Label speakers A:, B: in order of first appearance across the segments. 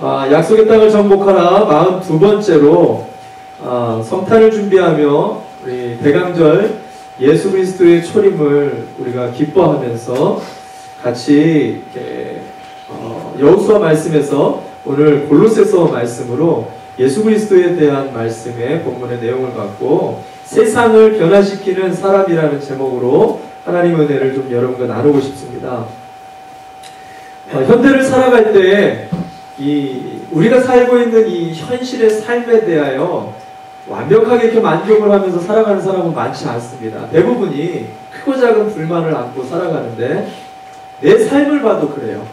A: 약속의 땅을 정복하라 42번째로 성탄을 준비하며 우리 대강절 예수 그리스도의 초림을 우리가 기뻐하면서 같이 이렇게 여호수아 말씀에서 오늘 골로새서 말씀으로 예수 그리스도에 대한 말씀의 본문의 내용을 갖고 세상을 변화시키는 사람이라는 제목으로 하나님의 은혜를 좀 여러분과 나누고 싶습니다. 현대를 살아갈 때 우리가 살고 있는 이 현실의 삶에 대하여 완벽하게 이렇게 만족을 하면서 살아가는 사람은 많지 않습니다. 대부분이 크고 작은 불만을 안고 살아가는데 내 삶을 봐도 그래요.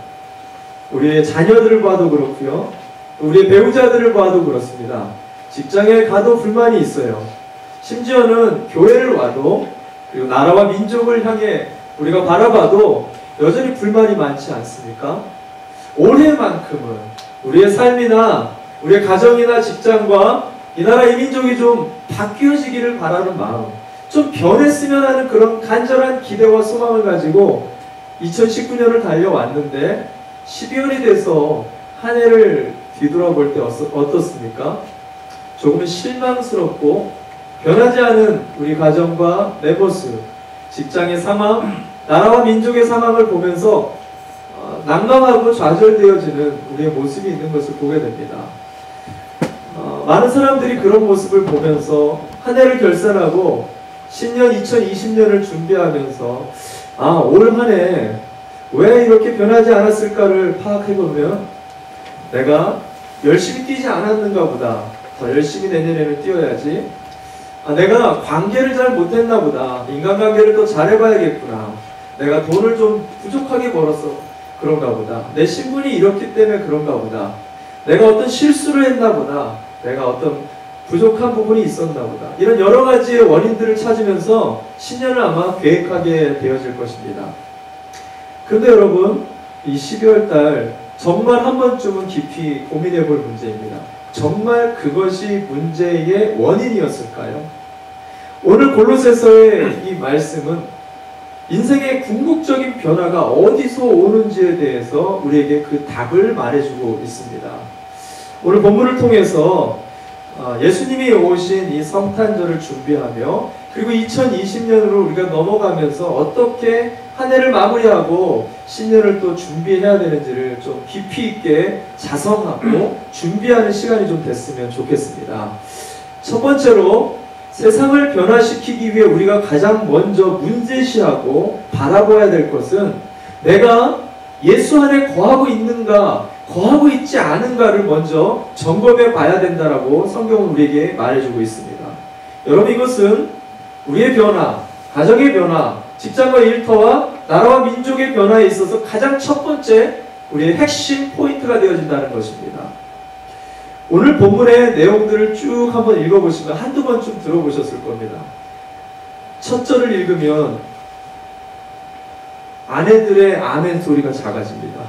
A: 우리의 자녀들을 봐도 그렇고요. 우리의 배우자들을 봐도 그렇습니다. 직장에 가도 불만이 있어요. 심지어는 교회를 와도 그리고 나라와 민족을 향해 우리가 바라봐도 여전히 불만이 많지 않습니까? 올해만큼은 우리의 삶이나 우리의 가정이나 직장과 이 나라 이 민족이 좀 바뀌어지기를 바라는 마음, 좀 변했으면 하는 그런 간절한 기대와 소망을 가지고 2019년을 달려왔는데 12월이 돼서 한 해를 뒤돌아볼 때 어떻습니까? 조금은 실망스럽고 변하지 않은 우리 가정과 내 모습, 직장의 상황, 나라와 민족의 상황을 보면서 난감하고 좌절되어지는 우리의 모습이 있는 것을 보게 됩니다. 많은 사람들이 그런 모습을 보면서 한 해를 결산하고 신년 2020년을 준비하면서 올 한 해 왜 이렇게 변하지 않았을까를 파악해보면 내가 열심히 뛰지 않았는가 보다. 더 열심히 내년에는 뛰어야지. 내가 관계를 잘 못했나 보다. 인간관계를 더 잘해봐야겠구나. 내가 돈을 좀 부족하게 벌어서 그런가 보다. 내 신분이 이렇기 때문에 그런가 보다. 내가 어떤 실수를 했나 보다. 내가 어떤 부족한 부분이 있었나 보다. 이런 여러 가지의 원인들을 찾으면서 신년을 아마 계획하게 되어질 것입니다. 그런데 여러분, 이 12월 달 정말 한 번쯤은 깊이 고민해 볼 문제입니다. 정말 그것이 문제의 원인이었을까요? 오늘 골로새서의 이 말씀은 인생의 궁극적인 변화가 어디서 오는지에 대해서 우리에게 그 답을 말해주고 있습니다. 오늘 본문을 통해서 예수님이 오신 이 성탄절을 준비하며 그리고 2020년으로 우리가 넘어가면서 어떻게 한 해를 마무리하고 신년을 또 준비해야 되는지를 좀 깊이 있게 자성하고 준비하는 시간이 좀 됐으면 좋겠습니다. 첫 번째로 세상을 변화시키기 위해 우리가 가장 먼저 문제시하고 바라봐야 될 것은 내가 예수 안에 거하고 있는가 거하고 있지 않은가를 먼저 점검해 봐야 된다라고 성경은 우리에게 말해주고 있습니다. 여러분, 이것은 우리의 변화, 가정의 변화, 직장과 일터와 나라와 민족의 변화에 있어서 가장 첫 번째 우리의 핵심 포인트가 되어진다는 것입니다. 오늘 본문의 내용들을 쭉 한번 읽어보시면 한두 번쯤 들어보셨을 겁니다. 첫 절을 읽으면 아내들의 아멘 소리가 작아집니다.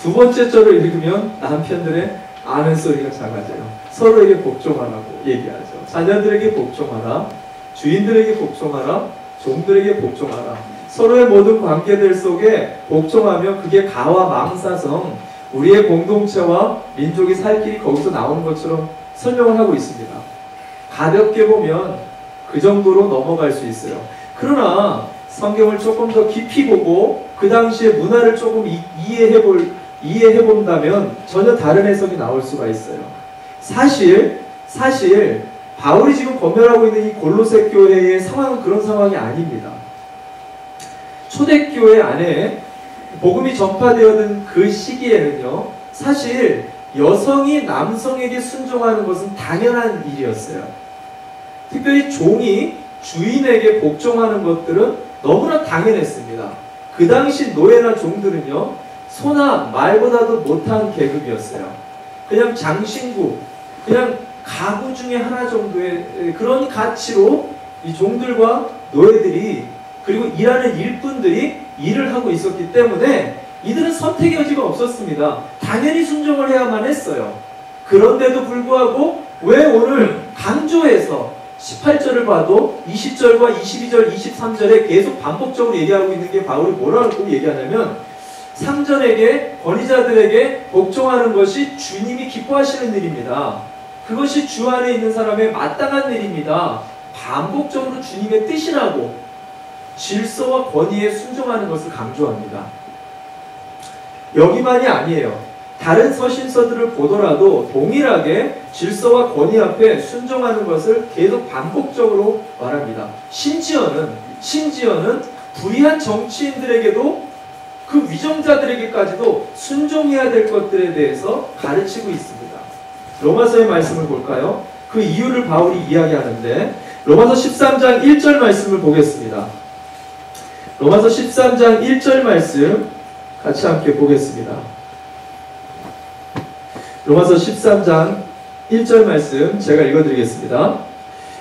A: 두 번째 절을 읽으면 남편들의 아멘 소리가 작아져요. 서로에게 복종하라고 얘기하죠. 자녀들에게 복종하라, 주인들에게 복종하라, 종들에게 복종하라. 서로의 모든 관계들 속에 복종하면 그게 가와 망사성, 우리의 공동체와 민족이 살 길이 거기서 나오는 것처럼 설명을 하고 있습니다. 가볍게 보면 그 정도로 넘어갈 수 있어요. 그러나 성경을 조금 더 깊이 보고 그 당시의 문화를 조금 이해해 본다면 전혀 다른 해석이 나올 수가 있어요. 사실 바울이 지금 권면하고 있는 이 골로새 교회의 상황은 그런 상황이 아닙니다. 초대교회 안에 복음이 전파되었던 그 시기에는요, 사실 여성이 남성에게 순종하는 것은 당연한 일이었어요. 특별히 종이 주인에게 복종하는 것들은 너무나 당연했습니다. 그 당시 노예나 종들은요, 소나 말보다도 못한 계급이었어요. 그냥 장신구, 그냥 가구 중에 하나 정도의 그런 가치로 이 종들과 노예들이 그리고 일하는 일꾼들이 일을 하고 있었기 때문에 이들은 선택의 여지가 없었습니다. 당연히 순종을 해야만 했어요. 그런데도 불구하고 왜 오늘 강조해서 18절을 봐도 20절과 22절, 23절에 계속 반복적으로 얘기하고 있는 게 바울이 뭐라고 얘기하냐면 상전에게, 권위자들에게 복종하는 것이 주님이 기뻐하시는 일입니다. 그것이 주 안에 있는 사람의 마땅한 일입니다. 반복적으로 주님의 뜻이라고 질서와 권위에 순종하는 것을 강조합니다. 여기만이 아니에요. 다른 서신서들을 보더라도 동일하게 질서와 권위 앞에 순종하는 것을 계속 반복적으로 말합니다. 심지어는 불의한 정치인들에게도 그 위정자들에게까지도 순종해야 될 것들에 대해서 가르치고 있습니다. 로마서의 말씀을 볼까요? 그 이유를 바울이 이야기하는데 로마서 13장 1절 말씀을 보겠습니다. 로마서 13장 1절 말씀 같이 함께 보겠습니다. 로마서 13장 1절 말씀 제가 읽어드리겠습니다.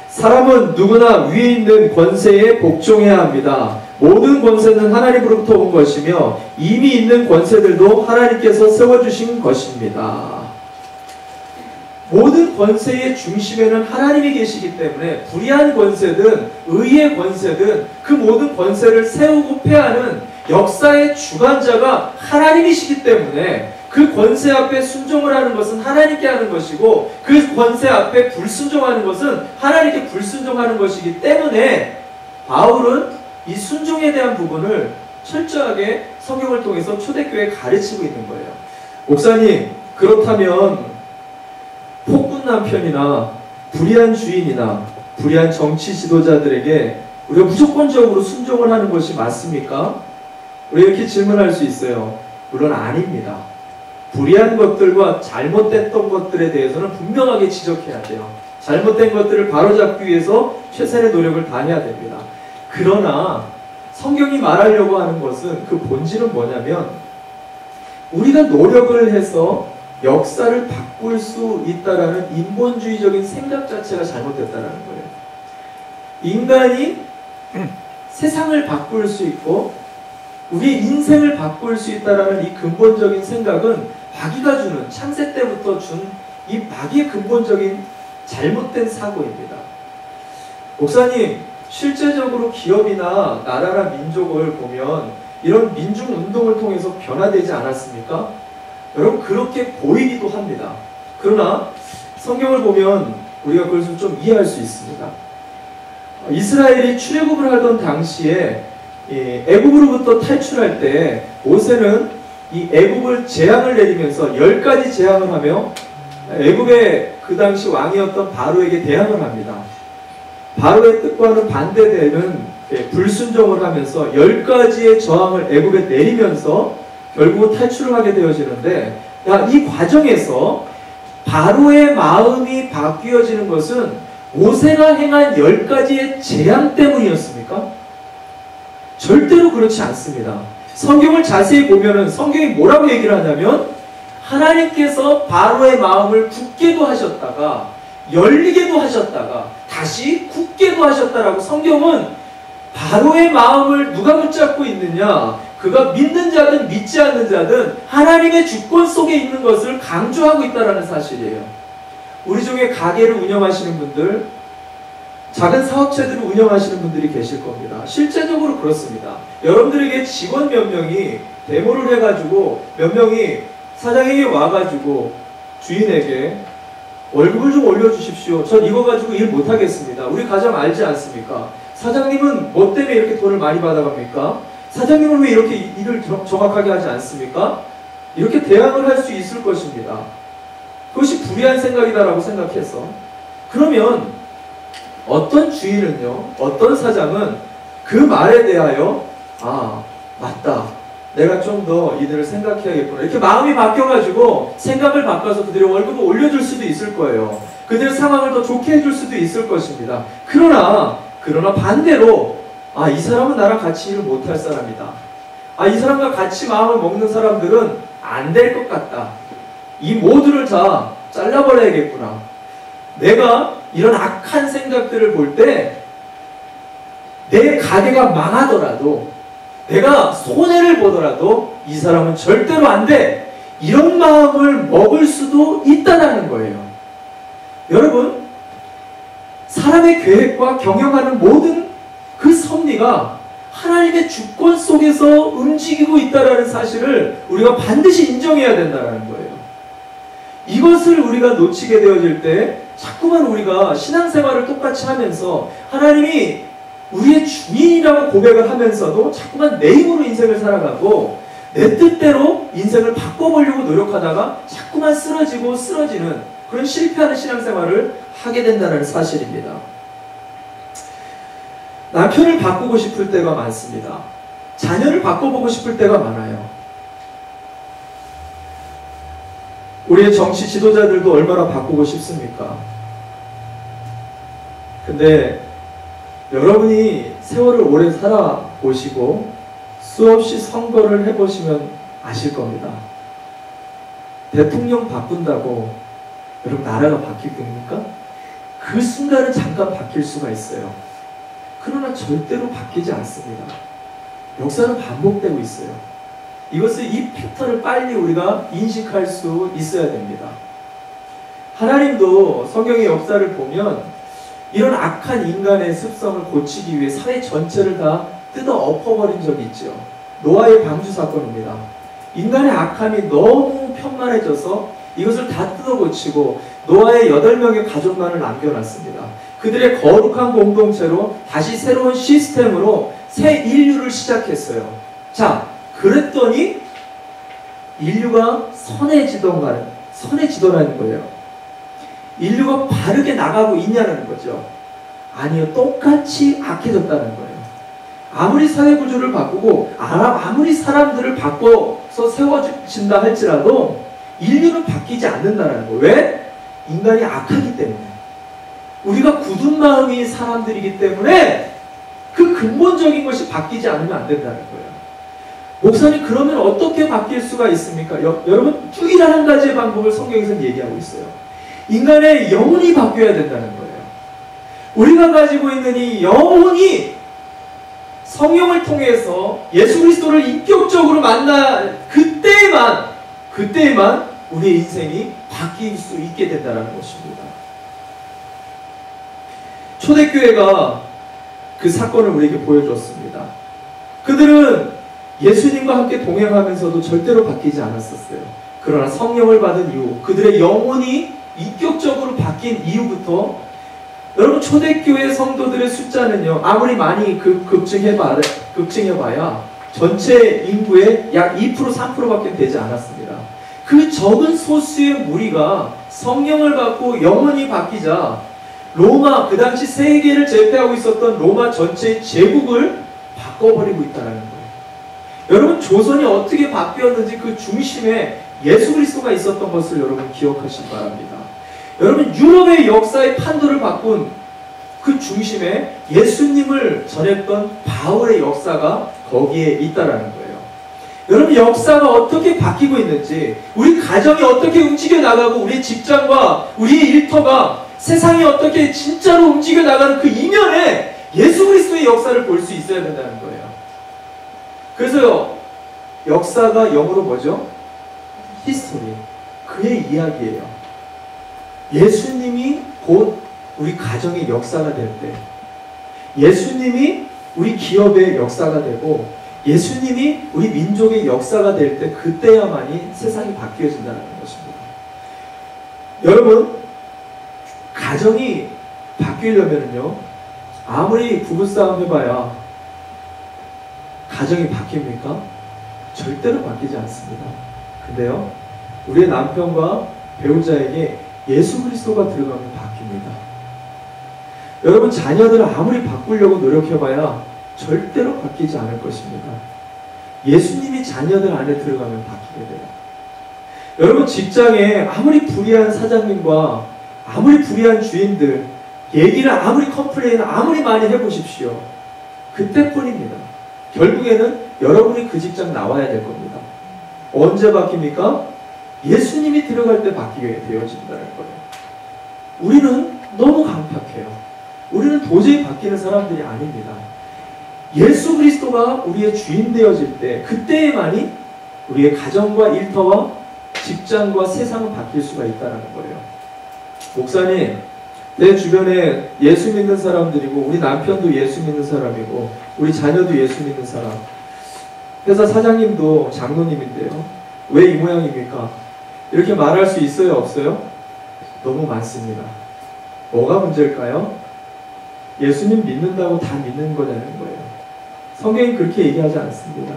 A: 사람은 누구나 위에 있는 권세에 복종해야 합니다. 모든 권세는 하나님으로부터 온 것이며 이미 있는 권세들도 하나님께서 세워주신 것입니다. 모든 권세의 중심에는 하나님이 계시기 때문에 불의한 권세든 의의 권세든 그 모든 권세를 세우고 패하는 역사의 주관자가 하나님이시기 때문에 그 권세 앞에 순종을 하는 것은 하나님께 하는 것이고 그 권세 앞에 불순종하는 것은 하나님께 불순종하는 것이기 때문에 바울은 이 순종에 대한 부분을 철저하게 성경을 통해서 초대교회에 가르치고 있는 거예요. 목사님, 그렇다면 폭군 남편이나 불의한 주인이나 불의한 정치 지도자들에게 우리가 무조건적으로 순종을 하는 것이 맞습니까? 우리가 이렇게 질문할 수 있어요. 물론 아닙니다. 불의한 것들과 잘못됐던 것들에 대해서는 분명하게 지적해야 돼요. 잘못된 것들을 바로잡기 위해서 최선의 노력을 다해야 됩니다. 그러나 성경이 말하려고 하는 것은 그 본질은 뭐냐면 우리가 노력을 해서 역사를 바꿀 수 있다라는 인본주의적인 생각 자체가 잘못됐다라는 거예요. 인간이 세상을 바꿀 수 있고 우리의 인생을 바꿀 수 있다라는 이 근본적인 생각은 마귀가 주는, 창세 때부터 준 이 마귀의 근본적인 잘못된 사고입니다. 목사님, 실제적으로 기업이나 나라나 민족을 보면 이런 민중운동을 통해서 변화되지 않았습니까? 여러분, 그렇게 보이기도 합니다. 그러나 성경을 보면 우리가 그것을 좀 이해할 수 있습니다. 이스라엘이 출애굽을 하던 당시에 애굽으로부터 탈출할 때 모세는 이 애굽을 재앙을 내리면서 10가지 재앙을 하며 애굽의 그 당시 왕이었던 바로에게 대항을 합니다. 바로의 뜻과는 반대되는 불순종을 하면서 10가지의 저항을 애굽에 내리면서 결국은 탈출을 하게 되어지는데 이 과정에서 바로의 마음이 바뀌어지는 것은 모세가 행한 10가지의 재앙 때문이었습니까? 절대로 그렇지 않습니다. 성경을 자세히 보면은 성경이 뭐라고 얘기를 하냐면 하나님께서 바로의 마음을 굳게도 하셨다가 열리게도 하셨다가 다시 굳게도 하셨다라고 성경은 바로의 마음을 누가 붙잡고 있느냐, 그가 믿는 자든 믿지 않는 자든 하나님의 주권 속에 있는 것을 강조하고 있다는 사실이에요. 우리 중에 가게를 운영하시는 분들, 작은 사업체들을 운영하시는 분들이 계실 겁니다. 실제적으로 그렇습니다. 여러분들에게 직원 몇 명이 데모를 해가지고 몇 명이 사장에게 와가지고 주인에게 월급을 좀 올려주십시오. 전 이거 가지고 일 못하겠습니다. 우리 가정 알지 않습니까? 사장님은 뭐 때문에 이렇게 돈을 많이 받아갑니까? 사장님은 왜 이렇게 일을 정확하게 하지 않습니까? 이렇게 대항을 할 수 있을 것입니다. 그것이 불의한 생각이다라고 생각해서. 그러면 어떤 주인은요, 어떤 사장은 그 말에 대하여 맞다, 내가 좀 더 이들을 생각해야겠구나, 이렇게 마음이 바뀌어가지고 생각을 바꿔서 그들의 월급을 올려줄 수도 있을 거예요. 그들의 상황을 더 좋게 해줄 수도 있을 것입니다. 그러나 반대로 이 사람은 나랑 같이 일을 못할 사람이다, 이 사람과 같이 마음을 먹는 사람들은 안 될 것 같다, 이 모두를 다 잘라버려야겠구나, 내가 이런 악한 생각들을 볼 때 내 가게가 망하더라도 내가 손해를 보더라도 이 사람은 절대로 안 돼, 이런 마음을 먹을 수도 있다는 거예요. 여러분, 사람의 계획과 경영하는 모든 그 섭리가 하나님의 주권 속에서 움직이고 있다는 사실을 우리가 반드시 인정해야 된다는 거예요. 이것을 우리가 놓치게 되어질 때 자꾸만 우리가 신앙생활을 똑같이 하면서 하나님이 우리의 주인이라고 고백을 하면서도 자꾸만 내 힘으로 인생을 살아가고 내 뜻대로 인생을 바꿔보려고 노력하다가 자꾸만 쓰러지는 그런 실패하는 신앙생활을 하게 된다는 사실입니다. 남편을 바꾸고 싶을 때가 많습니다. 자녀를 바꿔보고 싶을 때가 많아요. 우리의 정치 지도자들도 얼마나 바꾸고 싶습니까? 근데 여러분이 세월을 오래 살아보시고 수없이 선거를 해보시면 아실 겁니다. 대통령 바꾼다고 여러분 나라가 바뀌겠습니까? 그 순간은 잠깐 바뀔 수가 있어요. 그러나 절대로 바뀌지 않습니다. 역사는 반복되고 있어요. 이것을 이 패턴을 빨리 우리가 인식할 수 있어야 됩니다. 하나님도 성경의 역사를 보면 이런 악한 인간의 습성을 고치기 위해 사회 전체를 다 뜯어 엎어버린 적이 있죠. 노아의 방주 사건입니다. 인간의 악함이 너무 편만해져서 이것을 다 뜯어 고치고 노아의 8명의 가족만을 남겨놨습니다. 그들의 거룩한 공동체로 다시 새로운 시스템으로 새 인류를 시작했어요. 자, 그랬더니 인류가 선해지더라는 거예요. 인류가 바르게 나가고 있냐는 거죠. 아니요, 똑같이 악해졌다는 거예요. 아무리 사회 구조를 바꾸고 아무리 사람들을 바꿔서 세워진다 할지라도 인류는 바뀌지 않는다는 거예요. 왜? 인간이 악하기 때문에. 우리가 굳은 마음이 사람들이기 때문에 그 근본적인 것이 바뀌지 않으면 안 된다는 거예요. 목사님, 그러면 어떻게 바뀔 수가 있습니까? 여러분, 유일한 한 가지의 방법을 성경에서는 얘기하고 있어요. 인간의 영혼이 바뀌어야 된다는 거예요. 우리가 가지고 있는 이 영혼이 성령을 통해서 예수 그리스도를 인격적으로 만나 그때에만 우리의 인생이 바뀔 수 있게 된다는 것입니다. 초대교회가 그 사건을 우리에게 보여줬습니다. 그들은 예수님과 함께 동행하면서도 절대로 바뀌지 않았었어요. 그러나 성령을 받은 이후 그들의 영혼이 인격적으로 바뀐 이후부터 여러분, 초대교회 성도들의 숫자는요, 아무리 많이 급증해봐야 전체 인구의 약 2%, 3%밖에 되지 않았습니다. 그 적은 소수의 무리가 성령을 받고 영혼이 바뀌자 로마, 그 당시 세계를 제패하고 있었던 로마 전체의 제국을 바꿔버리고 있다는 거예요. 여러분, 조선이 어떻게 바뀌었는지 그 중심에 예수 그리스도가 있었던 것을 여러분 기억하시기 바랍니다. 여러분, 유럽의 역사의 판도를 바꾼 그 중심에 예수님을 전했던 바울의 역사가 거기에 있다라는 거예요. 여러분, 역사가 어떻게 바뀌고 있는지, 우리 가정이 어떻게 움직여 나가고, 우리 직장과 우리의 일터가 세상이 어떻게 진짜로 움직여 나가는 그 이면에 예수 그리스도의 역사를 볼 수 있어야 된다는 거예요. 그래서 역사가 영어로 뭐죠? 히스토리. 그의 이야기예요. 예수님이 곧 우리 가정의 역사가 될 때, 예수님이 우리 기업의 역사가 되고, 예수님이 우리 민족의 역사가 될 때, 그때야만이 세상이 바뀌어진다는 것입니다. 여러분, 가정이 바뀌려면요, 아무리 부부싸움 해봐야 가정이 바뀝니까? 절대로 바뀌지 않습니다. 근데요, 우리의 남편과 배우자에게 예수 그리스도가 들어가면 바뀝니다. 여러분, 자녀들을 아무리 바꾸려고 노력해봐야 절대로 바뀌지 않을 것입니다. 예수님이 자녀들 안에 들어가면 바뀌게 돼요. 여러분, 직장에 아무리 불의한 사장님과 아무리 불의한 주인들, 얘기를 아무리 컴플레인을 아무리 많이 해보십시오. 그때뿐입니다. 결국에는 여러분이 그 직장 나와야 될 겁니다. 언제 바뀝니까? 예수님이 들어갈 때 바뀌게 되어진다는 거예요. 우리는 너무 강팍해요. 우리는 도저히 바뀌는 사람들이 아닙니다. 예수 그리스도가 우리의 주인 되어질 때, 그때에만이 우리의 가정과 일터와 직장과 세상은 바뀔 수가 있다는 거예요. 목사님, 내 주변에 예수 믿는 사람들이고 우리 남편도 예수 믿는 사람이고 우리 자녀도 예수 믿는 사람, 회사 사장님도 장로님인데요. 왜 이 모양입니까? 이렇게 말할 수 있어요? 없어요? 너무 많습니다. 뭐가 문제일까요? 예수님 믿는다고 다 믿는 거냐는 거예요. 성경이 그렇게 얘기하지 않습니다.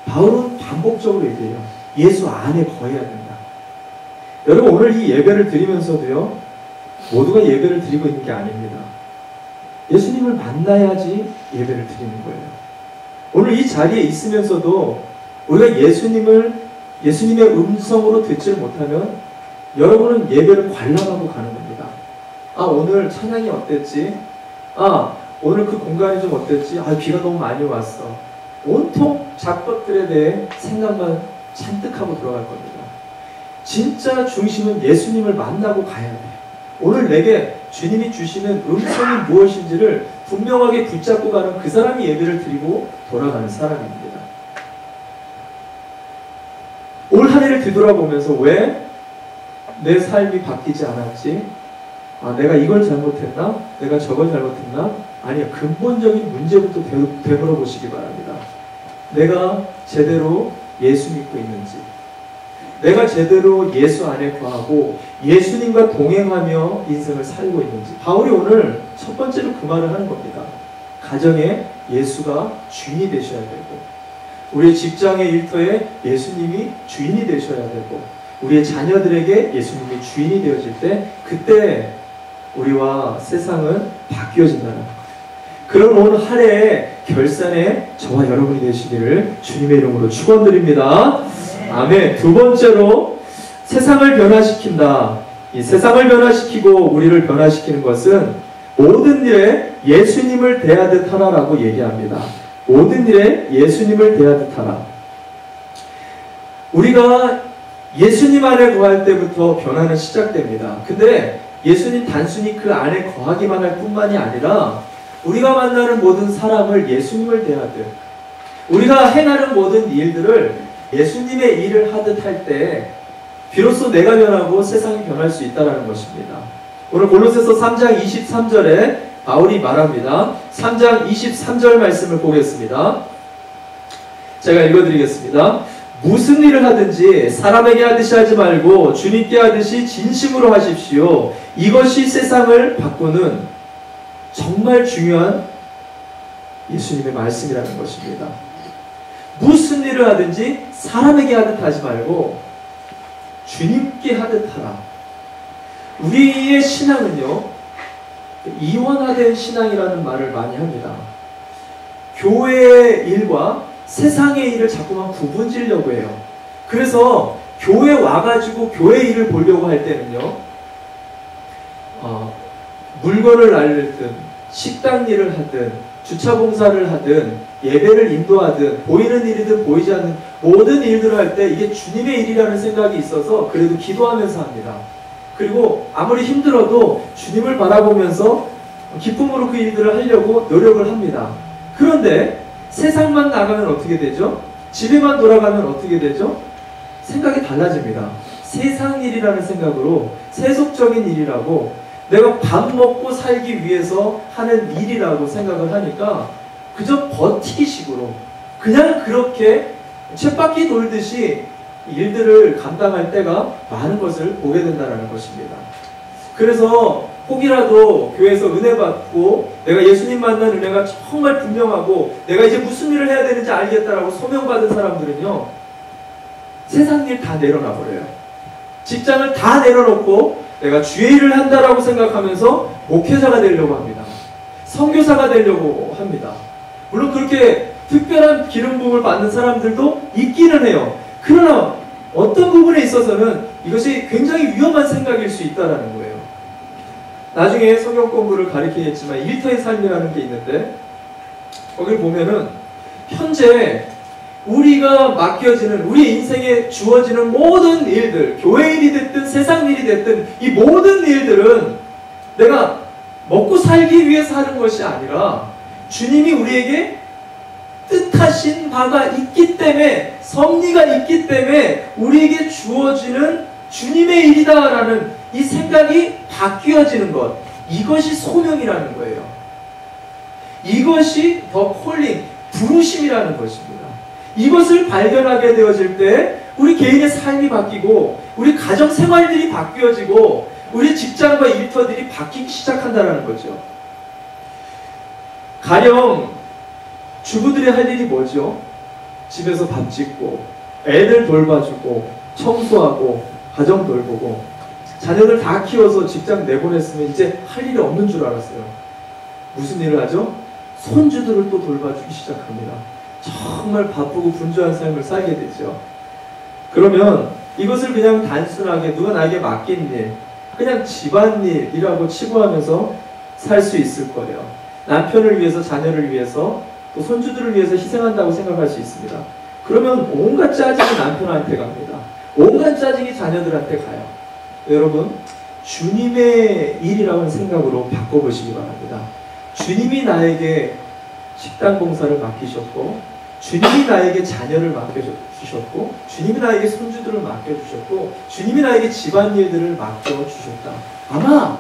A: 바울은 반복적으로 얘기해요. 예수 안에 거해야 된다. 여러분, 오늘 이 예배를 드리면서도요, 모두가 예배를 드리고 있는 게 아닙니다. 예수님을 만나야지 예배를 드리는 거예요. 오늘 이 자리에 있으면서도 우리가 예수님의 음성으로 듣지를 못하면 여러분은 예배를 관람하고 가는 겁니다. 아, 오늘 찬양이 어땠지? 아, 오늘 그 공간이 좀 어땠지? 아, 비가 너무 많이 왔어. 온통 잡것들에 대해 생각만 잔뜩 하고 들어갈 겁니다. 진짜 중심은 예수님을 만나고 가야 돼요. 오늘 내게 주님이 주시는 음성이 무엇인지를 분명하게 붙잡고 가는 그 사람이 예배를 드리고 돌아가는 사람입니다. 올 한 해를 뒤돌아보면서 왜 내 삶이 바뀌지 않았지? 아, 내가 이걸 잘못했나? 내가 저걸 잘못했나? 아니요, 근본적인 문제부터 되물어 보시기 바랍니다. 내가 제대로 예수 믿고 있는지, 내가 제대로 예수 안에 거하고 예수님과 동행하며 인생을 살고 있는지. 바울이 오늘 첫 번째로 그 말을 하는 겁니다. 가정에 예수가 주인이 되셔야 되고, 우리의 직장의 일터에 예수님이 주인이 되셔야 되고, 우리의 자녀들에게 예수님이 주인이 되어질 때, 그때 우리와 세상은 바뀌어진다는 것. 그런 오늘 한 해의 결산에 저와 여러분이 되시기를 주님의 이름으로 축원드립니다. 아멘. 두 번째로 세상을 변화시킨다. 이 세상을 변화시키고 우리를 변화시키는 것은 모든 일에 예수님을 대하듯 하라라고 얘기합니다. 모든 일에 예수님을 대하듯 하라. 우리가 예수님 안에 거할 때부터 변화는 시작됩니다. 근데 예수님 단순히 그 안에 거하기만 할 뿐만이 아니라 우리가 만나는 모든 사람을 예수님을 대하듯, 우리가 행하는 모든 일들을 예수님의 일을 하듯 할 때 비로소 내가 변하고 세상이 변할 수 있다는 것입니다. 오늘 골로새서 3장 23절에 바울이 말합니다. 3장 23절 말씀을 보겠습니다. 제가 읽어드리겠습니다. 무슨 일을 하든지 사람에게 하듯이 하지 말고 주님께 하듯이 진심으로 하십시오. 이것이 세상을 바꾸는 정말 중요한 예수님의 말씀이라는 것입니다. 무슨 일을 하든지 사람에게 하듯 하지 말고 주님께 하듯 하라. 우리의 신앙은요, 이원화된 신앙이라는 말을 많이 합니다. 교회의 일과 세상의 일을 자꾸만 구분지려고 해요. 그래서 교회 와가지고 교회 일을 보려고 할 때는요, 물건을 알리든 식당 일을 하든 주차 봉사를 하든 예배를 인도하든 보이는 일이든 보이지 않는 모든 일들을 할 때 이게 주님의 일이라는 생각이 있어서 그래도 기도하면서 합니다. 그리고 아무리 힘들어도 주님을 바라보면서 기쁨으로 그 일들을 하려고 노력을 합니다. 그런데 세상만 나가면 어떻게 되죠? 집에만 돌아가면 어떻게 되죠? 생각이 달라집니다. 세상 일이라는 생각으로, 세속적인 일이라고, 내가 밥 먹고 살기 위해서 하는 일이라고 생각을 하니까 그저 버티기식으로 그냥 그렇게 쳇바퀴 돌듯이 일들을 감당할 때가 많은 것을 보게 된다는 것입니다. 그래서 혹이라도 교회에서 은혜 받고 내가 예수님 만난 은혜가 정말 분명하고 내가 이제 무슨 일을 해야 되는지 알겠다라고 소명받은 사람들은요, 세상 일 다 내려놔 버려요. 직장을 다 내려놓고 내가 주의 일을 한다라고 생각하면서 목회자가 되려고 합니다. 선교사가 되려고 합니다. 물론 그렇게 특별한 기름 부음을 받는 사람들도 있기는 해요. 그러나 어떤 부분에 있어서는 이것이 굉장히 위험한 생각일 수 있다는 거예요. 나중에 성경 공부를 가르치겠지만 일터의 삶이라는 게 있는데, 거기를 보면은 현재 우리가 맡겨지는, 우리 인생에 주어지는 모든 일들, 교회 일이 됐든 세상 일이 됐든 이 모든 일들은 내가 먹고 살기 위해서 하는 것이 아니라 주님이 우리에게 뜻하신 바가 있기 때문에, 섭리가 있기 때문에 우리에게 주어지는 주님의 일이다라는 이 생각이 바뀌어지는 것, 이것이 소명이라는 거예요. 이것이 더 콜링, 부르심이라는 것입니다. 이것을 발견하게 되어질 때 우리 개인의 삶이 바뀌고 우리 가정 생활들이 바뀌어지고 우리 직장과 일터들이 바뀌기 시작한다는 거죠. 가령 주부들이 할 일이 뭐죠? 집에서 밥 짓고 애들 돌봐주고 청소하고 가정 돌보고 자녀들 다 키워서 직장 내보냈으면 이제 할 일이 없는 줄 알았어요. 무슨 일을 하죠? 손주들을 또 돌봐주기 시작합니다. 정말 바쁘고 분주한 삶을 살게 되죠. 그러면 이것을 그냥 단순하게 누가 나에게 맡긴 일, 그냥 집안일이라고 치부하면서 살 수 있을 거예요. 남편을 위해서, 자녀를 위해서, 또 손주들을 위해서 희생한다고 생각할 수 있습니다. 그러면 온갖 짜증이 남편한테 갑니다. 온갖 짜증이 자녀들한테 가요. 여러분, 주님의 일이라는 생각으로 바꿔보시기 바랍니다. 주님이 나에게 식당 봉사를 맡기셨고, 주님이 나에게 자녀를 맡겨주셨고, 주님이 나에게 손주들을 맡겨주셨고, 주님이 나에게 집안일들을 맡겨주셨다. 아마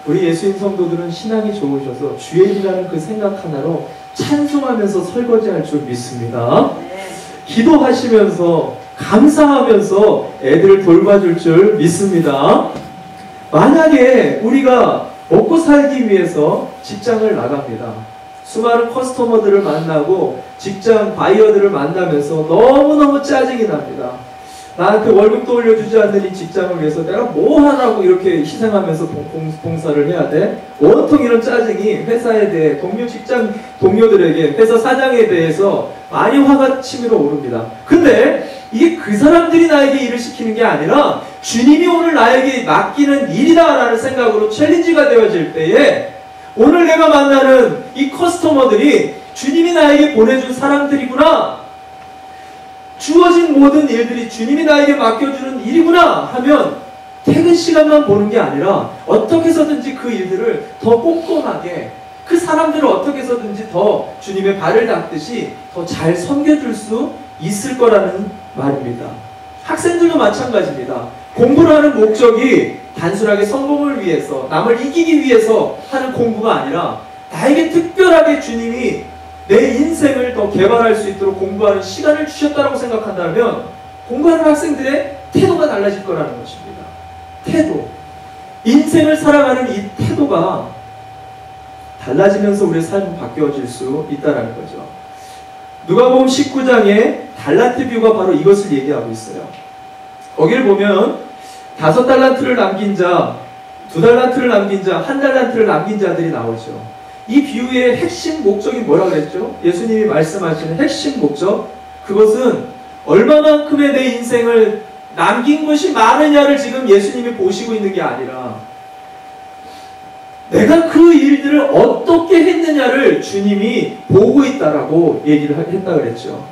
A: 우리 예수님 성도들은 신앙이 좋으셔서 주의 일이라는 그 생각 하나로 찬송하면서 설거지할 줄 믿습니다. 기도하시면서 감사하면서 애들을 돌봐줄 줄 믿습니다. 만약에 우리가 먹고 살기 위해서 직장을 나갑니다. 수많은 커스터머들을 만나고 직장 바이어들을 만나면서 너무너무 짜증이 납니다. 나한테 월급도 올려주지 않는 이 직장을 위해서 내가 뭐 하라고 이렇게 희생하면서 봉사를 해야 돼? 온통 이런 짜증이 회사에 대해 직장 동료들에게 회사 사장에 대해서 많이 화가 치밀어 오릅니다. 근데 이게 그 사람들이 나에게 일을 시키는 게 아니라 주님이 오늘 나에게 맡기는 일이다라는 생각으로 챌린지가 되어질 때에 오늘 내가 만나는 이 커스터머들이 주님이 나에게 보내준 사람들이구나, 주어진 모든 일들이 주님이 나에게 맡겨주는 일이구나 하면 퇴근 시간만 보는 게 아니라 어떻게 해서든지 그 일들을 더 꼼꼼하게, 그 사람들을 어떻게 해서든지 더 주님의 발을 닦듯이 더 잘 섬겨줄 수 있을 거라는 말입니다. 학생들도 마찬가지입니다. 공부를 하는 목적이 단순하게 성공을 위해서, 남을 이기기 위해서 하는 공부가 아니라 나에게 특별하게 주님이 내 인생을 더 개발할 수 있도록 공부하는 시간을 주셨다고 생각한다면 공부하는 학생들의 태도가 달라질 거라는 것입니다. 태도. 인생을 살아가는 이 태도가 달라지면서 우리의 삶은 바뀌어질 수 있다는 거죠. 누가복음 19장에 달란트 비유가 바로 이것을 얘기하고 있어요. 거기를 보면 5달란트를 남긴 자, 2달란트를 남긴 자, 1달란트를 남긴 자들이 나오죠. 이 비유의 핵심 목적이 뭐라고 그랬죠? 예수님이 말씀하시는 핵심 목적, 그것은 얼마만큼의 내 인생을 남긴 것이 많으냐를 지금 예수님이 보시고 있는 게 아니라 내가 그 일들을 어떻게 했느냐를 주님이 보고 있다라고 얘기를 했다 그랬죠.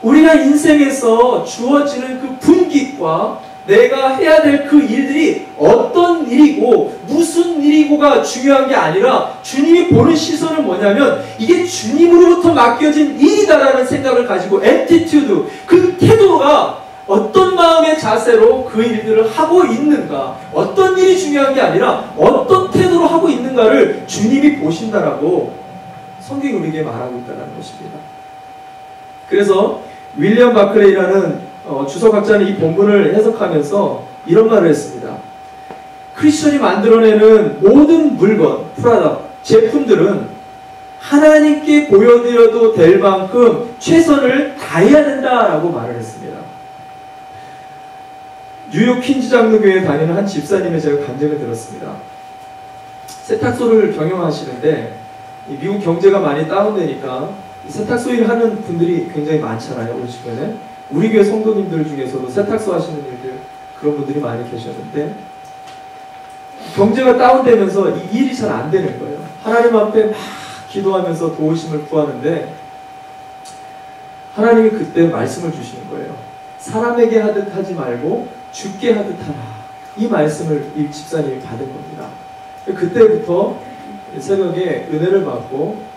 A: 우리가 인생에서 주어지는 그 분깃과 내가 해야 될 그 일들이 어떤 일이고 무슨 일이고가 중요한 게 아니라 주님이 보는 시선은 뭐냐면 이게 주님으로부터 맡겨진 일이다라는 생각을 가지고 attitude, 그 태도가 어떤 마음의 자세로 그 일들을 하고 있는가, 어떤 일이 중요한 게 아니라 어떤 태도로 하고 있는가를 주님이 보신다라고 성경이 우리에게 말하고 있다는 것입니다. 그래서 윌리엄 바클레이라는 주석학자는 이 본문을 해석하면서 이런 말을 했습니다. 크리스천이 만들어내는 모든 물건, 프로덕트, 제품들은 하나님께 보여드려도 될 만큼 최선을 다해야 된다라고 말을 했습니다. 뉴욕 퀸즈 장로교회에 다니는 한 집사님의 제가 간증을 들었습니다. 세탁소를 경영하시는데 미국 경제가 많이 다운되니까 세탁소 일을 하는 분들이 굉장히 많잖아요, 우리 주변에. 우리 교회 성도님들 중에서도 세탁소 하시는 일들, 그런 분들이 많이 계셨는데 경제가 다운되면서 이 일이 잘 안 되는 거예요. 하나님 앞에 막 기도하면서 도우심을 구하는데 하나님이 그때 말씀을 주시는 거예요. 사람에게 하듯 하지 말고 주께 하듯 하라. 이 말씀을 이 집사님이 받은 겁니다. 그때부터 새벽에 은혜를 받고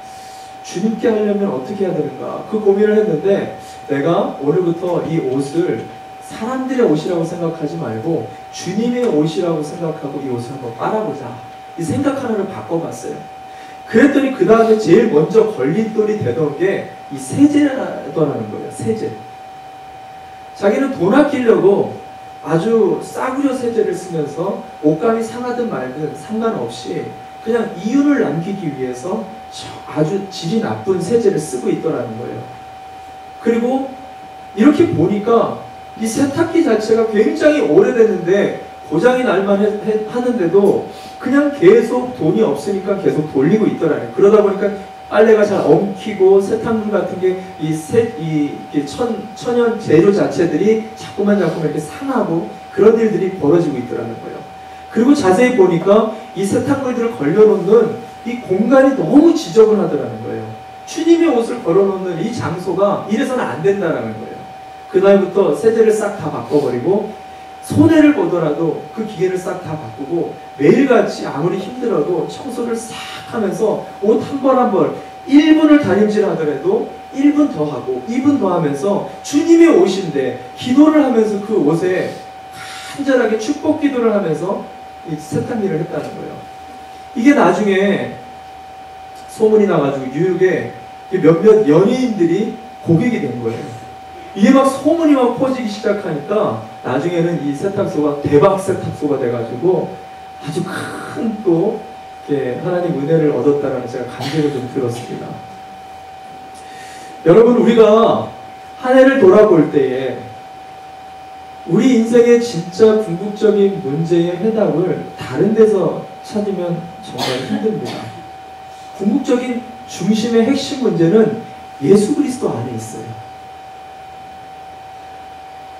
A: 주님께 하려면 어떻게 해야 되는가, 그 고민을 했는데 내가 오늘부터 이 옷을 사람들의 옷이라고 생각하지 말고 주님의 옷이라고 생각하고 이 옷을 한번 빨아보자. 이 생각 하나를 바꿔봤어요. 그랬더니 그 다음에 제일 먼저 걸림돌이 되던 게 이 세제라는 거예요. 세제. 자기는 돈 아끼려고 아주 싸구려 세제를 쓰면서 옷감이 상하든 말든 상관없이 그냥 이윤을 남기기 위해서 아주 질이 나쁜 세제를 쓰고 있더라는 거예요. 그리고 이렇게 보니까 이 세탁기 자체가 굉장히 오래됐는데 고장이 날만 하는데도 그냥 계속 돈이 없으니까 계속 돌리고 있더라고요. 그러다 보니까 빨래가 잘 엉키고 세탁물 같은 게 천연 재료 자체들이 자꾸만 이렇게 상하고 그런 일들이 벌어지고 있더라는 거예요. 그리고 자세히 보니까 이 세탁물들을 걸려놓는 이 공간이 너무 지저분하더라는 거예요. 주님의 옷을 걸어놓는 이 장소가 이래서는 안 된다라는 거예요. 그날부터 세제를 싹 다 바꿔버리고 손해를 보더라도 그 기계를 싹 다 바꾸고 매일같이 아무리 힘들어도 청소를 싹 하면서 옷 한 벌 한 벌 1분을 다림질 하더라도 1분 더 하고 2분 더 하면서 주님의 옷인데 기도를 하면서 그 옷에 간절하게 축복 기도를 하면서 이 세탁일을 했다는 거예요. 이게 나중에 소문이 나가지고 뉴욕에 몇몇 연예인들이 고객이 된 거예요. 이게 막 소문이 막 퍼지기 시작하니까 나중에는 이 세탁소가 대박 세탁소가 돼가지고 아주 큰 또 하나님 은혜를 얻었다라는 제가 감격을 좀 들었습니다. 여러분, 우리가 한 해를 돌아볼 때에 우리 인생의 진짜 궁극적인 문제의 해답을 다른 데서 찾으면 정말 힘듭니다. 궁극적인 중심의 핵심 문제는 예수 그리스도 안에 있어요.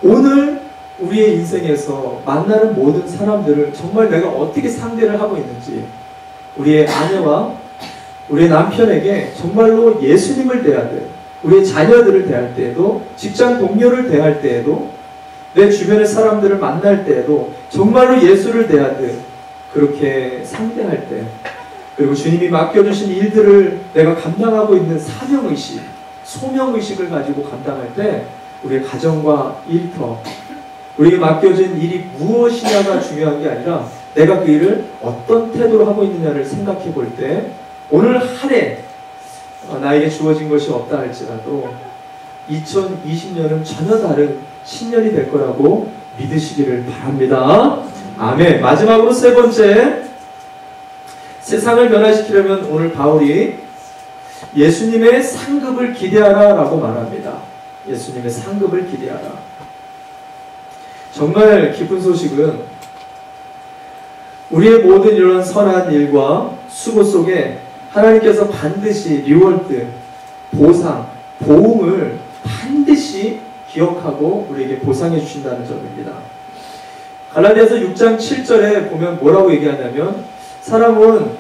A: 오늘 우리의 인생에서 만나는 모든 사람들을 정말 내가 어떻게 상대를 하고 있는지, 우리의 아내와 우리의 남편에게 정말로 예수님을 대하듯, 우리의 자녀들을 대할 때에도, 직장 동료를 대할 때에도, 내 주변의 사람들을 만날 때에도 정말로 예수를 대하듯 그렇게 상대할 때, 그리고 주님이 맡겨주신 일들을 내가 감당하고 있는 사명의식, 소명의식을 가지고 감당할 때 우리의 가정과 일터, 우리에게 맡겨진 일이 무엇이냐가 중요한 게 아니라 내가 그 일을 어떤 태도로 하고 있느냐를 생각해 볼 때 오늘 한 해 나에게 주어진 것이 없다 할지라도 2020년은 전혀 다른 신년이 될 거라고 믿으시기를 바랍니다. 아멘. 마지막으로 세 번째, 세상을 변화시키려면 오늘 바울이 예수님의 상급을 기대하라 라고 말합니다. 예수님의 상급을 기대하라. 정말 기쁜 소식은 우리의 모든 이런 선한 일과 수고 속에 하나님께서 반드시 리워드, 보상, 보응을 반드시 기억하고 우리에게 보상해 주신다는 점입니다. 갈라디아서 6장 7절에 보면 뭐라고 얘기하냐면 사람은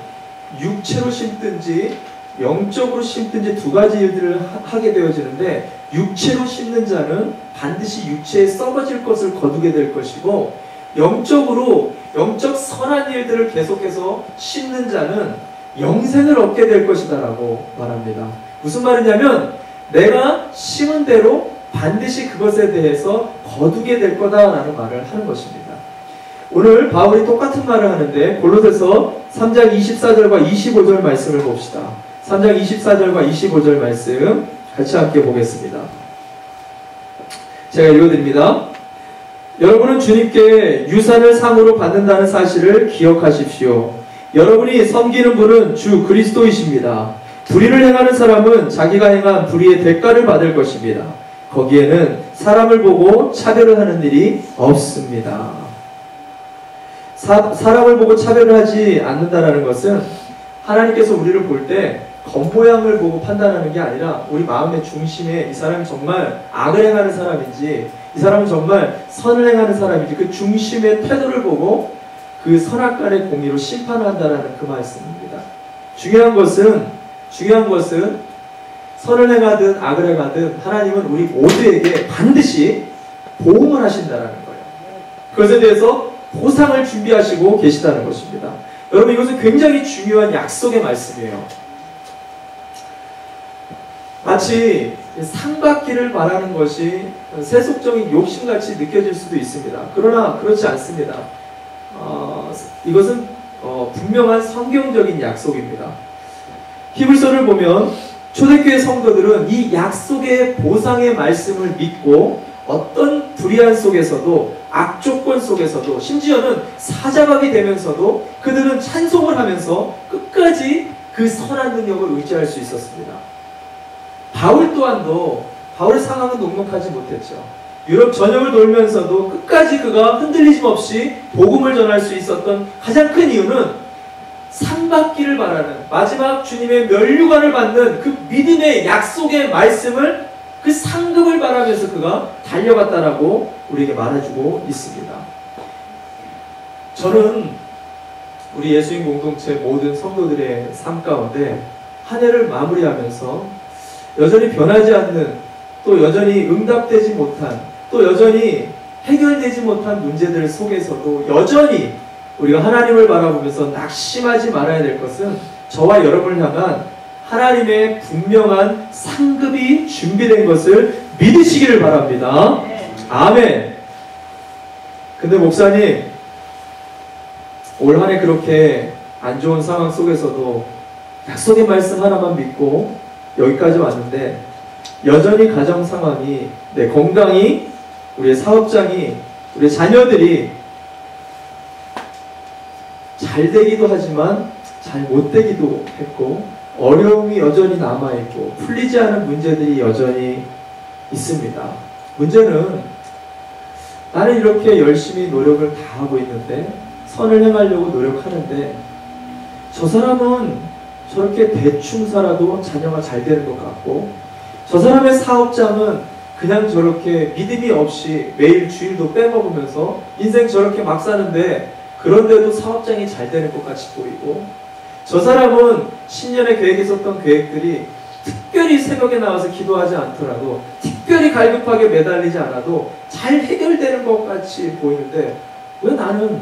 A: 육체로 심든지 영적으로 심든지 두 가지 일들을 하게 되어지는데 육체로 심는 자는 반드시 육체에 썩어질 것을 거두게 될 것이고 영적으로 영적 선한 일들을 계속해서 심는 자는 영생을 얻게 될 것이다 라고 말합니다. 무슨 말이냐면 내가 심은 대로 반드시 그것에 대해서 거두게 될 거다라는 말을 하는 것입니다. 오늘 바울이 똑같은 말을 하는데 골로새서 3장 24절과 25절 말씀을 봅시다. 3장 24절과 25절 말씀 같이 함께 보겠습니다. 제가 읽어드립니다. 여러분은 주님께 유산을 상으로 받는다는 사실을 기억하십시오. 여러분이 섬기는 분은 주 그리스도이십니다. 불의를 행하는 사람은 자기가 행한 불의의 대가를 받을 것입니다. 거기에는 사람을 보고 차별을 하는 일이 없습니다. 사람을 보고 차별을 하지 않는다는 것은 하나님께서 우리를 볼 때 겉모양을 보고 판단하는 게 아니라 우리 마음의 중심에 이 사람이 정말 악을 행하는 사람인지 이 사람은 정말 선을 행하는 사람인지 그 중심의 태도를 보고 그 선악간의 공의로 심판한다는 그 말씀입니다. 중요한 것은 선을 행하든 악을 행하든 하나님은 우리 모두에게 반드시 보응을 하신다는 거예요. 그것에 대해서 보상을 준비하시고 계시다는 것입니다. 여러분, 이것은 굉장히 중요한 약속의 말씀이에요. 마치 상 받기를 바라는 것이 세속적인 욕심같이 느껴질 수도 있습니다. 그러나 그렇지 않습니다. 이것은 분명한 성경적인 약속입니다. 히브리서를 보면 초대교회 성도들은 이 약속의 보상의 말씀을 믿고 어떤 불의한 속에서도, 악조건 속에서도, 심지어는 사자박이 되면서도 그들은 찬송을 하면서 끝까지 그 선한 능력을 의지할 수 있었습니다. 바울 또한도, 바울의 상황은 녹록하지 못했죠. 유럽 전역을 돌면서도 끝까지 그가 흔들리심 없이 복음을 전할 수 있었던 가장 큰 이유는 상 받기를 바라는, 마지막 주님의 면류관을 받는 그 믿음의 약속의 말씀을, 그 상급을 바라면서 그가 달려갔다라고 우리에게 말해주고 있습니다. 저는 우리 예수님 공동체 모든 성도들의 삶 가운데 한 해를 마무리하면서 여전히 변하지 않는, 또 여전히 응답되지 못한, 또 여전히 해결되지 못한 문제들 속에서도 여전히 우리가 하나님을 바라보면서 낙심하지 말아야 될 것은 저와 여러분을 향한 하나님의 분명한 상급이 준비된 것을 믿으시기를 바랍니다. 아멘. 근데 목사님, 올 한 해 그렇게 안 좋은 상황 속에서도 약속의 말씀 하나만 믿고 여기까지 왔는데 여전히 가정 상황이, 내 건강이, 우리의 사업장이, 우리의 자녀들이 잘 되기도 하지만 잘 못 되기도 했고 어려움이 여전히 남아있고 풀리지 않은 문제들이 여전히 있습니다. 문제는 나는 이렇게 열심히 노력을 다 하고 있는데, 선을 행하려고 노력하는데 저 사람은 저렇게 대충 살아도 자녀가 잘 되는 것 같고, 저 사람의 사업장은 그냥 저렇게 믿음이 없이 매일 주일도 빼먹으면서 인생 저렇게 막 사는데 그런데도 사업장이 잘 되는 것 같이 보이고, 저 사람은 신년에 계획했었던 계획들이 특별히 새벽에 나와서 기도하지 않더라도, 특별히 갈급하게 매달리지 않아도 잘 해결되는 것 같이 보이는데 왜 나는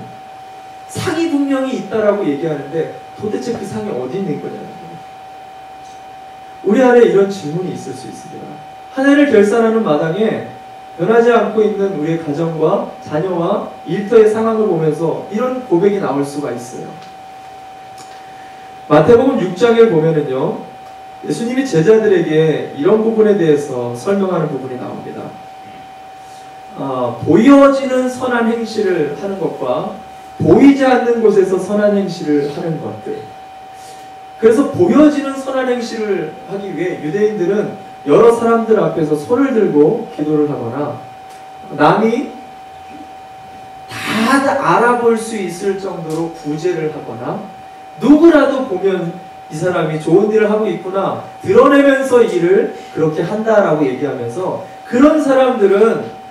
A: 상이 분명히 있다라고 얘기하는데 도대체 그 상이 어디 있는 거냐는 거예요. 우리 안에 이런 질문이 있을 수 있습니다. 한 해를 결산하는 마당에 변하지 않고 있는 우리의 가정과 자녀와 일터의 상황을 보면서 이런 고백이 나올 수가 있어요. 마태복음 6장을 보면은요, 예수님이 제자들에게 이런 부분에 대해서 설명하는 부분이 나옵니다. 보여지는 선한 행실을 하는 것과 보이지 않는 곳에서 선한 행실을 하는 것들. 그래서 보여지는 선한 행실을 하기 위해 유대인들은 여러 사람들 앞에서 손을 들고 기도를 하거나, 남이 다 알아볼 수 있을 정도로 구제를 하거나, 누구라도 보면 이 사람이 좋은 일을 하고 있구나 드러내면서 일을 그렇게 한다라고 얘기하면서, 그런 사람들은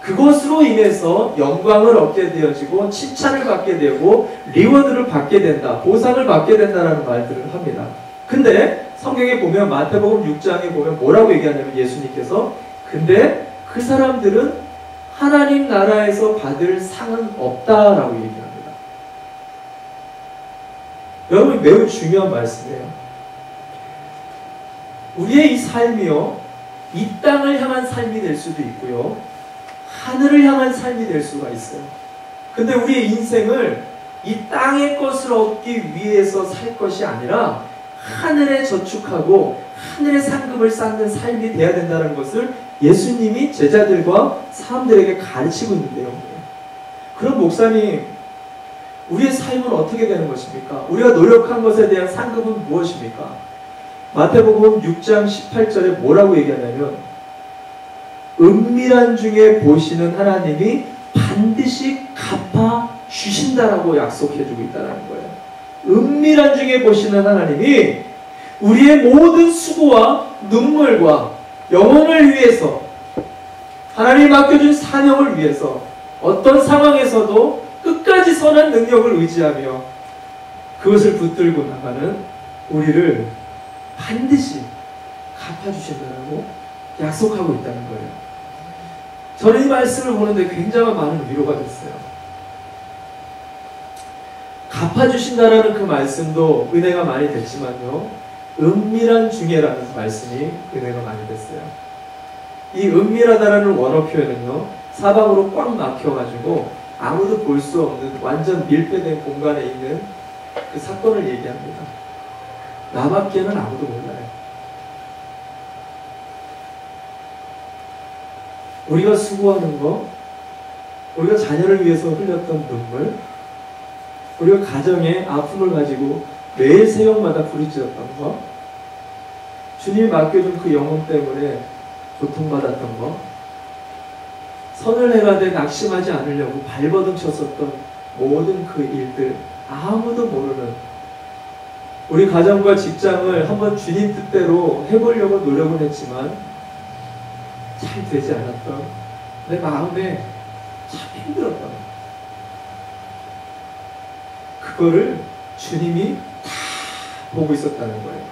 A: 그것으로 인해서 영광을 얻게 되어지고 칭찬을 받게 되고 리워드를 받게 된다, 보상을 받게 된다라는 말들을 합니다. 근데 성경에 보면, 마태복음 6장에 보면 뭐라고 얘기하냐면, 예수님께서 근데 그 사람들은 하나님 나라에서 받을 상은 없다라고 얘기합니다. 여러분, 매우 중요한 말씀이에요. 우리의 이 삶이요, 이 땅을 향한 삶이 될 수도 있고요, 하늘을 향한 삶이 될 수가 있어요. 근데 우리의 인생을 이 땅의 것을 얻기 위해서 살 것이 아니라 하늘에 저축하고 하늘의 상급을 쌓는 삶이 돼야 된다는 것을 예수님이 제자들과 사람들에게 가르치고 있는데요. 그럼 목사님, 우리의 삶은 어떻게 되는 것입니까? 우리가 노력한 것에 대한 상급은 무엇입니까? 마태복음 6장 18절에 뭐라고 얘기하냐면, 은밀한 중에 보시는 하나님이 반드시 갚아 주신다라고 약속해주고 있다는 거예요. 은밀한 중에 보시는 하나님이 우리의 모든 수고와 눈물과 영혼을 위해서, 하나님이 맡겨준 사명을 위해서 어떤 상황에서도 끝까지 선한 능력을 의지하며 그것을 붙들고 나가는 우리를 반드시 갚아주신다고 약속하고 있다는 거예요. 저는 이 말씀을 보는데 굉장히 많은 위로가 됐어요. 갚아주신다라는 그 말씀도 은혜가 많이 됐지만요, 은밀한 중에라는 말씀이 은혜가 많이 됐어요. 이 은밀하다라는 원어 표현은요, 사방으로 꽉 막혀가지고 아무도 볼 수 없는 완전 밀폐된 공간에 있는 그 사건을 얘기합니다. 나밖에는 아무도 몰라요. 우리가 수고하는 거, 우리가 자녀를 위해서 흘렸던 눈물, 우리가 가정의 아픔을 가지고 매일 새벽마다 부르짖었던 거, 주님이 맡겨준 그 영혼 때문에 고통받았던 거, 선을 행하되 낙심하지 않으려고 발버둥 쳤었던 모든 그 일들, 아무도 모르는, 우리 가정과 직장을 한번 주님 뜻대로 해보려고 노력은 했지만 잘 되지 않았던, 내 마음에 참 힘들었던, 그거를 주님이 다 보고 있었다는 거예요.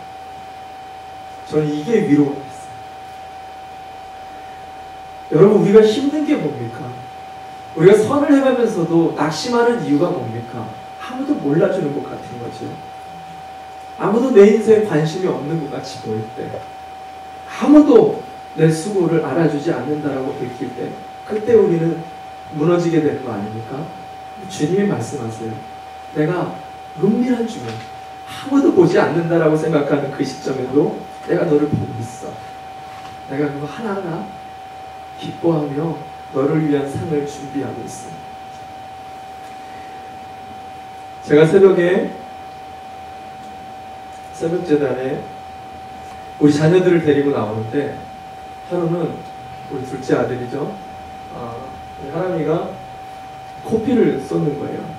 A: 저는 이게 위로가 됐어요. 여러분, 우리가 힘든 게 뭡니까? 우리가 선을 해가면서도 낙심하는 이유가 뭡니까? 아무도 몰라주는 것 같은 거죠. 아무도 내 인생에 관심이 없는 것 같이 보일 때, 아무도 내 수고를 알아주지 않는다라고 느낄 때, 그때 우리는 무너지게 되는 거 아닙니까? 주님이 말씀하세요. 내가 은밀한 중에 아무도 보지 않는다라고 생각하는 그 시점에도 내가 너를 보고 있어. 내가 그거 하나하나 기뻐하며 너를 위한 상을 준비하고 있어. 제가 새벽에 새벽재단에 우리 자녀들을 데리고 나오는데, 하루는 우리 둘째 아들이죠. 하람이가 코피를 쏟는 거예요.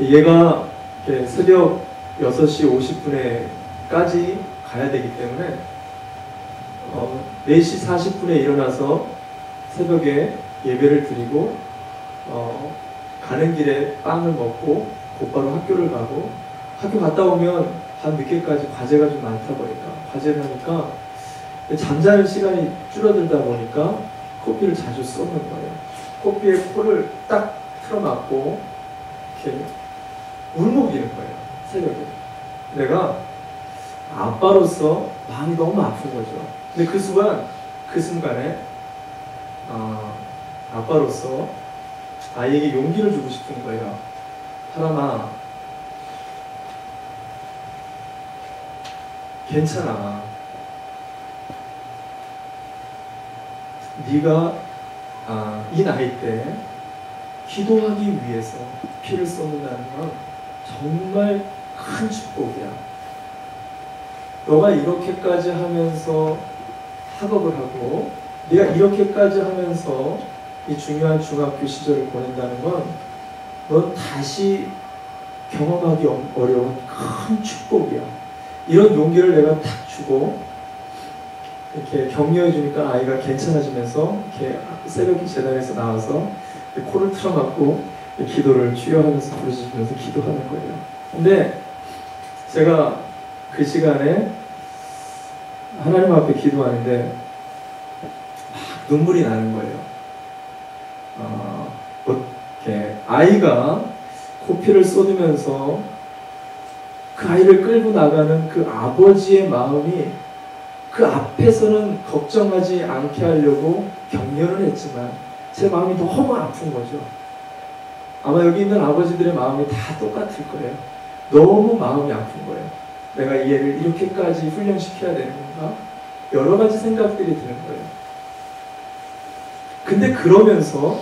A: 얘가 새벽 6시 50분에까지 가야 되기 때문에 4시 40분에 일어나서 새벽에 예배를 드리고 가는 길에 빵을 먹고 곧바로 학교를 가고, 학교 갔다 오면 밤 늦게까지 과제가 좀 많다 보니까, 과제를 하니까 잠자는 시간이 줄어들다 보니까 코피를 자주 쏟는 거예요. 코피에 코를 딱 틀어막고 이렇게 울먹이는 거예요, 새벽에. 내가 아빠로서 마음이 너무 아픈 거죠. 근데 그 순간에 아빠로서 아이에게 용기를 주고 싶은 거예요. 하람아, 괜찮아. 네가 이 나이 때 기도하기 위해서 피를 쏟는다는 건 정말 큰 축복이야. 너가 이렇게까지 하면서 학업을 하고, 네가 이렇게까지 하면서 이 중요한 중학교 시절을 보낸다는 건 넌 다시 경험하기 어려운 큰 축복이야. 이런 용기를 내가 탁 주고 이렇게 격려해 주니까 아이가 괜찮아지면서 이렇게 새벽 재단에서 나와서 코를 틀어막고 기도를 주여하면서 부르짖으면서 기도하는 거예요. 근데 제가 그 시간에 하나님 앞에 기도하는데 막 눈물이 나는 거예요. 이렇게 아이가 코피를 쏟으면서 그 아이를 끌고 나가는 그 아버지의 마음이, 그 앞에서는 걱정하지 않게 하려고 격려를 했지만 제 마음이 너무 아픈 거죠. 아마 여기 있는 아버지들의 마음이 다 똑같을 거예요. 너무 마음이 아픈 거예요. 내가 이 애를 이렇게까지 훈련시켜야 되는 건가? 여러 가지 생각들이 드는 거예요. 근데 그러면서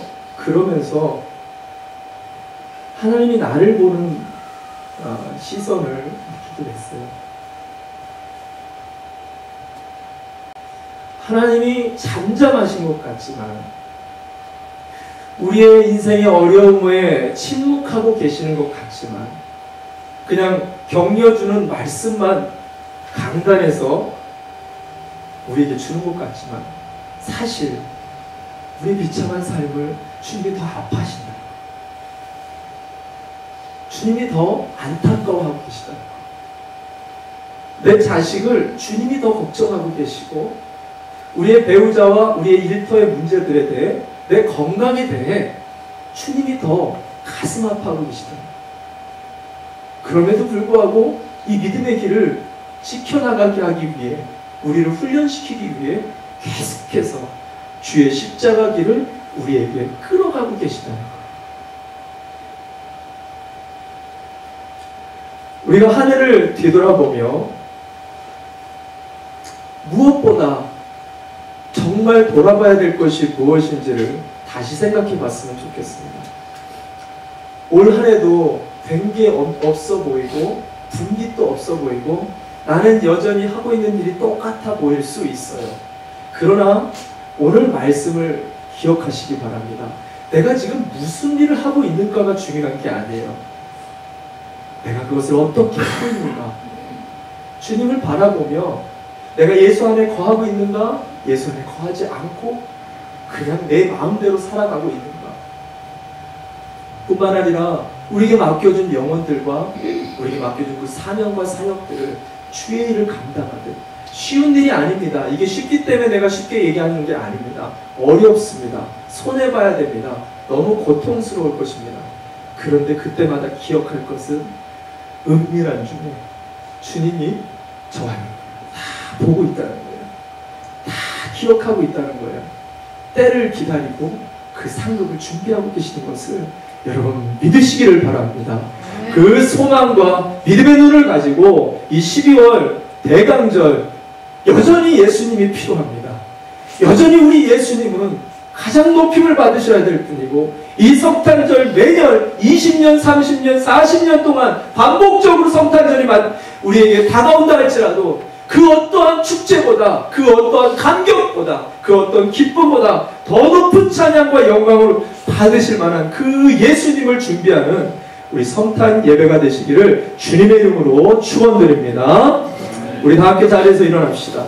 A: 하나님이 나를 보는 시선을 느끼게 됐어요. 하나님이 잠잠하신 것 같지만, 우리의 인생의 어려움에 침묵하고 계시는 것 같지만, 그냥 격려주는 말씀만 강단에서 우리에게 주는 것 같지만, 사실 우리 비참한 삶을 주님이 더 아파하신다. 주님이 더 안타까워하고 계시다. 내 자식을 주님이 더 걱정하고 계시고, 우리의 배우자와 우리의 일터의 문제들에 대해, 내 건강에 대해 주님이 더 가슴 아파하고 계시다. 그럼에도 불구하고 이 믿음의 길을 지켜나가게 하기 위해, 우리를 훈련시키기 위해 계속해서 주의 십자가 길을 우리에게 끌어가고 계시다는 것. 우리가 한 해를 뒤돌아보며 무엇보다 정말 돌아봐야 될 것이 무엇인지를 다시 생각해 봤으면 좋겠습니다. 올 한 해도 된 게 없어 보이고 분깃도 없어 보이고 나는 여전히 하고 있는 일이 똑같아 보일 수 있어요. 그러나 오늘 말씀을 기억하시기 바랍니다. 내가 지금 무슨 일을 하고 있는가가 중요한 게 아니에요. 내가 그것을 어떻게 하고 있는가. 주님을 바라보며 내가 예수 안에 거하고 있는가, 예수 안에 거하지 않고 그냥 내 마음대로 살아가고 있는가. 뿐만 아니라 우리에게 맡겨준 영혼들과 우리에게 맡겨준 그 사명과 사역들을 주의 일을 감당하듯. 쉬운 일이 아닙니다. 이게 쉽기 때문에 내가 쉽게 얘기하는 게 아닙니다. 어렵습니다. 손해봐야 됩니다. 너무 고통스러울 것입니다. 그런데 그때마다 기억할 것은 은밀한 중에 주님이 저와 다 보고 있다는 거예요. 다 기억하고 있다는 거예요. 때를 기다리고 그 상급을 준비하고 계시는 것을 여러분 믿으시기를 바랍니다. 그 소망과 믿음의 눈을 가지고 이 12월 대강절 여전히 예수님이 필요합니다. 여전히 우리 예수님은 가장 높임을 받으셔야 될 뿐이고, 이 성탄절 매년 20년, 30년, 40년 동안 반복적으로 성탄절이 우리에게 다가온다 할지라도 그 어떠한 축제보다, 그 어떠한 감격보다, 그 어떤 기쁨보다 더 높은 찬양과 영광을 받으실 만한 그 예수님을 준비하는 우리 성탄 예배가 되시기를 주님의 이름으로 축원드립니다. 우리 다 함께 자리에서 일어납시다.